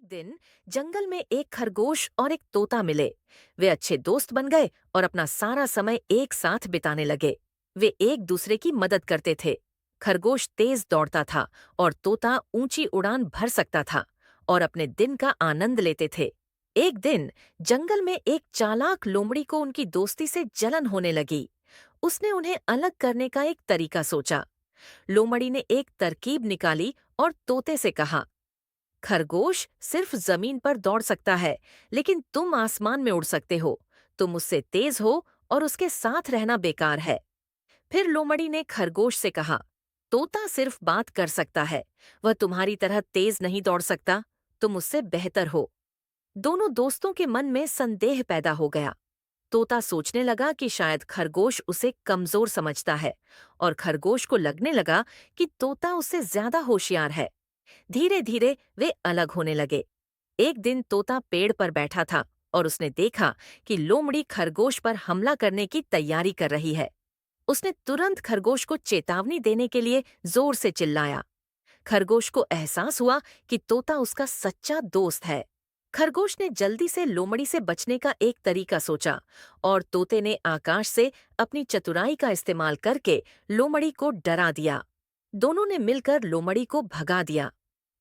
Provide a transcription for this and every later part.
एक दिन जंगल में एक खरगोश और एक तोता मिले। वे अच्छे दोस्त बन गए और अपना सारा समय एक साथ बिताने लगे। वे एक दूसरे की मदद करते थे। खरगोश तेज दौड़ता था और तोता ऊंची उड़ान भर सकता था और अपने दिन का आनंद लेते थे। एक दिन जंगल में एक चालाक लोमड़ी को उनकी दोस्ती से जलन होने लगी। उसने उन्हें अलग करने का एक तरीका सोचा। लोमड़ी ने एक तरकीब निकाली और तोते से कहा, खरगोश सिर्फ जमीन पर दौड़ सकता है, लेकिन तुम आसमान में उड़ सकते हो। तुम उससे तेज हो और उसके साथ रहना बेकार है। फिर लोमड़ी ने खरगोश से कहा, तोता सिर्फ बात कर सकता है, वह तुम्हारी तरह तेज नहीं दौड़ सकता। तुम उससे बेहतर हो। दोनों दोस्तों के मन में संदेह पैदा हो गया। तोता सोचने लगा कि शायद खरगोश उसे कमजोर समझता है और खरगोश को लगने लगा कि तोता उससे ज्यादा होशियार है। धीरे धीरे वे अलग होने लगे। एक दिन तोता पेड़ पर बैठा था और उसने देखा कि लोमड़ी खरगोश पर हमला करने की तैयारी कर रही है। उसने तुरंत खरगोश को चेतावनी देने के लिए जोर से चिल्लाया। खरगोश को एहसास हुआ कि तोता उसका सच्चा दोस्त है। खरगोश ने जल्दी से लोमड़ी से बचने का एक तरीका सोचा और तोते ने आकाश से अपनी चतुराई का इस्तेमाल करके लोमड़ी को डरा दिया। दोनों ने मिलकर लोमड़ी को भगा दिया।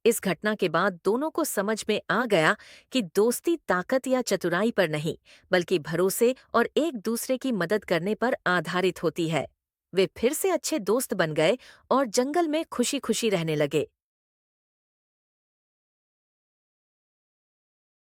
इस घटना के बाद दोनों को समझ में आ गया कि दोस्ती ताकत या चतुराई पर नहीं, बल्कि भरोसे और एक दूसरे की मदद करने पर आधारित होती है। वे फिर से अच्छे दोस्त बन गए और जंगल में खुशी खुशी रहने लगे।